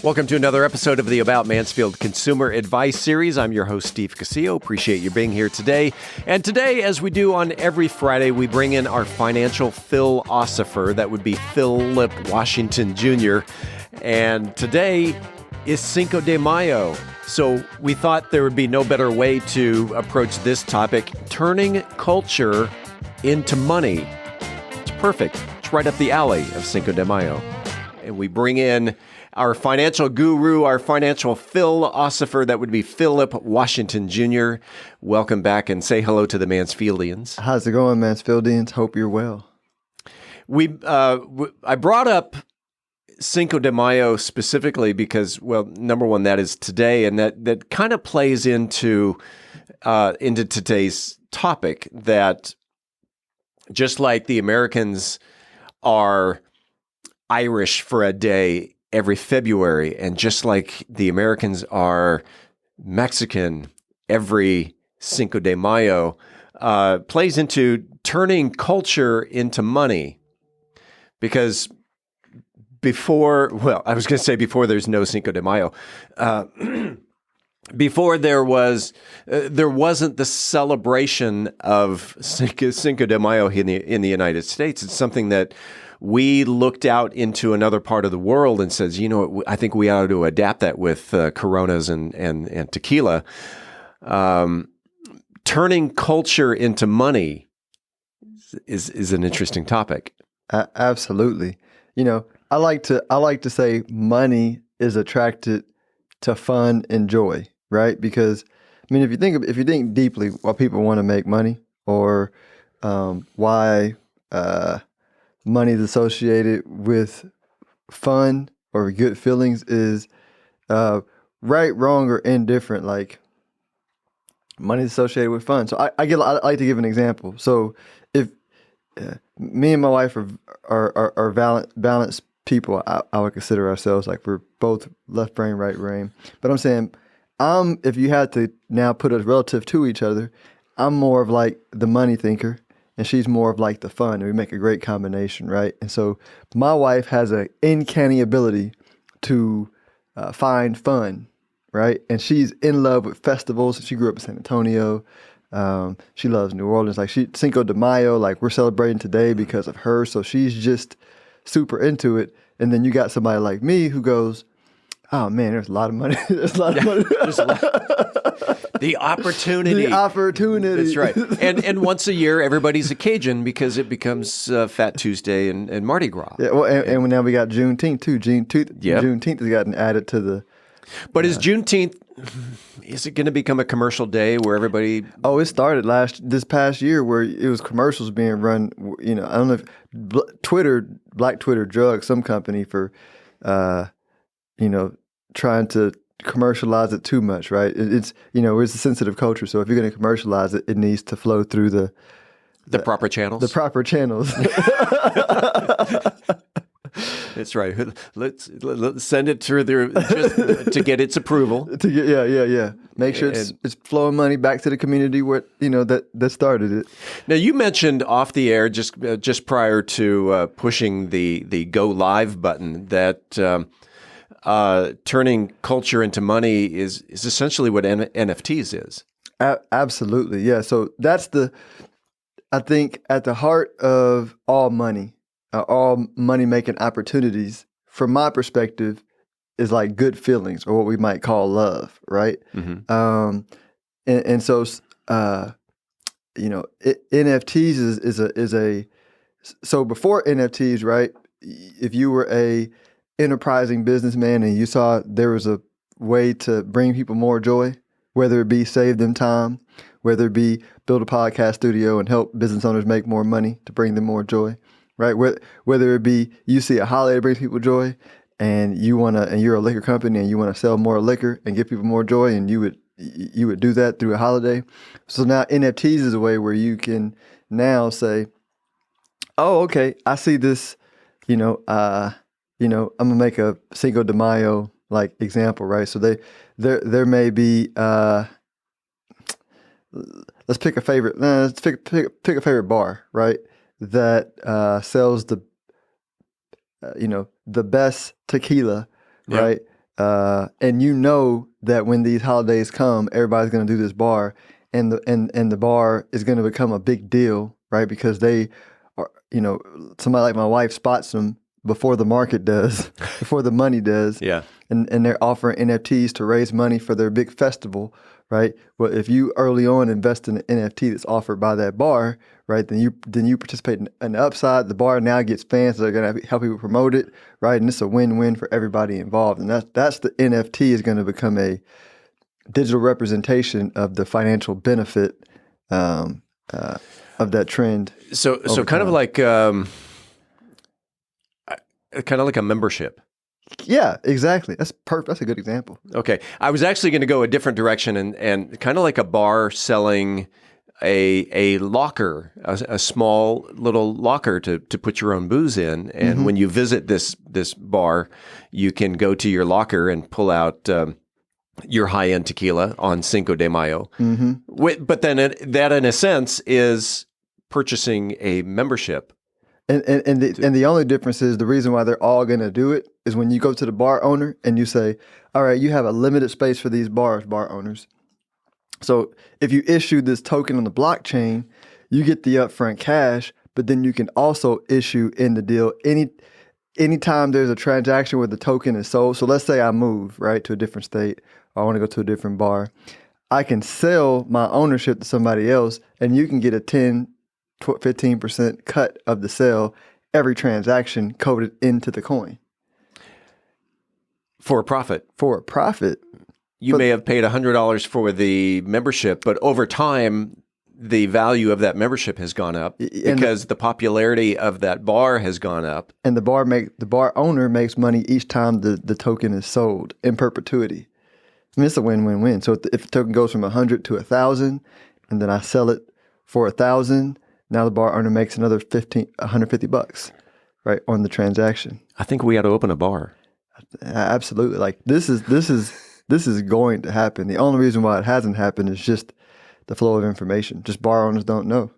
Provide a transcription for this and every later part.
Welcome to another episode of the About Mansfield Consumer Advice Series. I'm your host, Steve Casillo. Appreciate you being here today. And today, as we do on every Friday, we bring in our financial philosopher. That would be Phillip Washington Jr. And today is Cinco de Mayo. So we thought there would be no better way to approach this topic, turning culture into money. It's perfect. It's right up the alley of Cinco de Mayo. And we bring in our financial guru, our financial philosopher, that would be Phillip Washington Jr. Welcome back and say hello to the Mansfieldians. How's it going, Mansfieldians? Hope you're well. I brought up Cinco de Mayo specifically because, well, number one, that is today, and that kind of plays into today's topic, that just like the Americans are Irish for a day every February, and just like the Americans are Mexican every Cinco de Mayo, plays into turning culture into money. Because before there's no Cinco de Mayo, before there wasn't the celebration of Cinco de Mayo in the United States. It's something that we looked out into another part of the world and says, you know, I think we ought to adapt that with Coronas and tequila. Turning culture into money is an interesting topic. Absolutely. You know, I like to say money is attracted to fun and joy, right? Because I mean, if you think deeply, why people want to make money, or why money is associated with fun or good feelings, is right, wrong, or indifferent. Like, money is associated with fun. So I like to give an example. So if me and my wife are balanced people, I would consider ourselves, like, we're both left brain, right brain. But I'm saying, if you had to now put us relative to each other, I'm more of like the money thinker, and she's more of like the fun, and we make a great combination, right? And so my wife has an uncanny ability to find fun, right? And she's in love with festivals. She grew up in San Antonio. She loves New Orleans. Like, Cinco de Mayo, like, we're celebrating today because of her. So she's just super into it. And then you got somebody like me who goes, oh man, there's a lot of money. There's a lot of money. The opportunity. The opportunity. That's right. And once a year, everybody's a Cajun because it becomes Fat Tuesday and Mardi Gras. Yeah. Well, and now we got Juneteenth too. Juneteenth has gotten added to the. But is Juneteenth? Is it going to become a commercial day where everybody? Oh, it started this past year where it was commercials being run. You know, I don't know if Black Twitter drugged some company for, trying to commercialize it too much, right? It's a sensitive culture, so if you're going to commercialize it, it needs to flow through the proper channels. The proper channels. That's right. Let's send it through there just to get its approval. Yeah. Make sure it's flowing money back to the community where that started it. Now, you mentioned off the air just prior to pushing the go live button that turning culture into money is essentially what NFTs is. Absolutely, yeah. So that's I think at the heart of all money-making opportunities, from my perspective, is like good feelings, or what we might call love, right? Mm-hmm. And so, NFTs so before NFTs, right? If you were a enterprising businessman and you saw there was a way to bring people more joy, whether it be save them time, whether it be build a podcast studio and help business owners make more money to bring them more joy, right? Whether it be you see a holiday that brings people joy, and you're a liquor company and you want to sell more liquor and give people more joy, and you would do that through a holiday. So now NFTs is a way where you can now say, oh, okay, I see this, I'm gonna make a Cinco de Mayo like example, right? So there may be let's pick a favorite. Let's pick a favorite bar, right? That sells the best tequila, right? and you know that when these holidays come, everybody's going to do this bar, and the bar is going to become a big deal, right? Because they are, somebody like my wife spots them before the market does, before the money does. Yeah. And they're offering NFTs to raise money for their big festival, right? Well, if you early on invest in an NFT that's offered by that bar, right, then you participate in the upside. The bar now gets fans, so they're going to help people promote it, right? And it's a win-win for everybody involved. And that's the NFT is going to become a digital representation of the financial benefit of that trend. So kind of like a membership. Yeah, exactly. That's perfect. That's a good example. Okay. I was actually going to go a different direction and kind of like a bar selling a locker, a small little locker to put your own booze in. And when you visit this bar, you can go to your locker and pull out your high-end tequila on Cinco de Mayo. But then that, in a sense, is purchasing a membership. And the only difference is the reason why they're all going to do it is when you go to the bar owner and you say, all right, you have a limited space for these bar owners. So if you issue this token on the blockchain, you get the upfront cash, but then you can also issue in the deal anytime there's a transaction where the token is sold. So let's say I move, right, to a different state, or I want to go to a different bar. I can sell my ownership to somebody else, and you can get a 15% cut of the sale, every transaction coded into the coin. For a profit. For a profit. You may have paid $100 for the membership, but over time, the value of that membership has gone up because the popularity of that bar has gone up. And the bar owner makes money each time the token is sold in perpetuity. I mean, it's a win-win-win. So if the token goes from 100 to 1,000, and then I sell it for 1,000, now the bar owner makes another $150, right, on the transaction. I think we ought to open a bar. Absolutely. Like this is going to happen. The only reason why it hasn't happened is just the flow of information. Just bar owners don't know,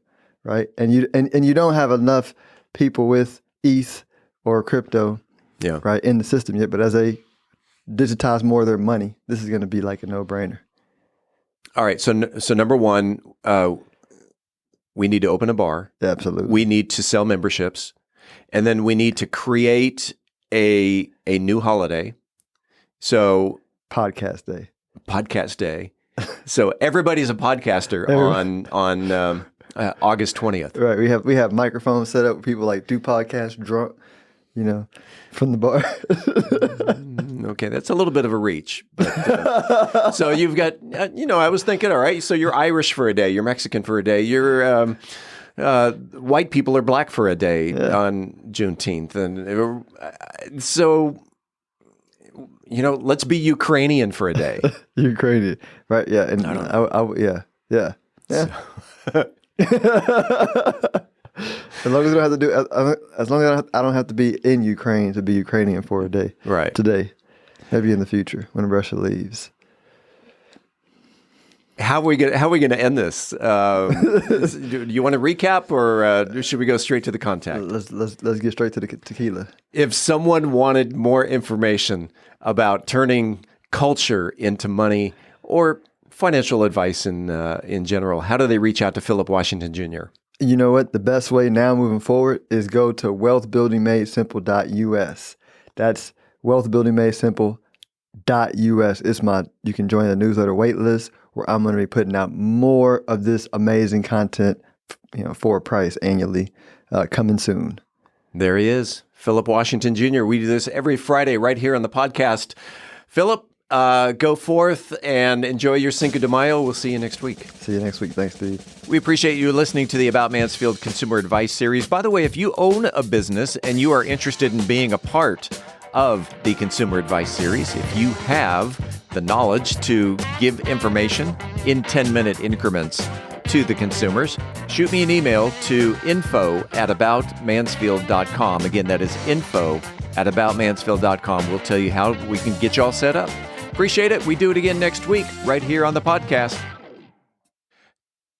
right? And you don't have enough people with ETH or crypto, right, in the system yet. But as they digitize more of their money, this is going to be like a no-brainer. All right. So number one, we need to open a bar. Absolutely. We need to sell memberships, and then we need to create a new holiday. So podcast day. So everybody's a podcaster on August 20th. Right. We have microphones set up where people like do podcasts drunk, from the bar. Okay, that's a little bit of a reach. But, so you've got, I was thinking, all right, so you're Irish for a day, you're Mexican for a day, you're white people are black for a day on Juneteenth. And so, let's be Ukrainian for a day. Ukrainian, right? Yeah, and yeah. As long as I don't have to do, as long as I don't have to be in Ukraine to be Ukrainian for a day. Right. Today, maybe in the future when Russia leaves. How are we going to end this? Do you want to recap, or should we go straight to the contact? Let's get straight to the tequila. If someone wanted more information about turning culture into money or financial advice in general, how do they reach out to Phillip Washington Jr.? You know what? The best way now moving forward is go to wealthbuildingmadesimple.us. That's wealthbuildingmadesimple.us. You can join the newsletter waitlist where I'm going to be putting out more of this amazing content, for a price annually, coming soon. There he is, Phillip Washington Jr. We do this every Friday right here on the podcast. Phillip, go forth and enjoy your Cinco de Mayo. We'll see you next week. See you next week. Thanks, Steve. We appreciate you listening to the About Mansfield Consumer Advice Series. By the way, if you own a business and you are interested in being a part of the Consumer Advice Series, if you have the knowledge to give information in 10-minute increments to the consumers, shoot me an email to info@aboutmansfield.com. Again, that is info@aboutmansfield.com. We'll tell you how we can get you all set up. Appreciate it. We do it again next week right here on the podcast.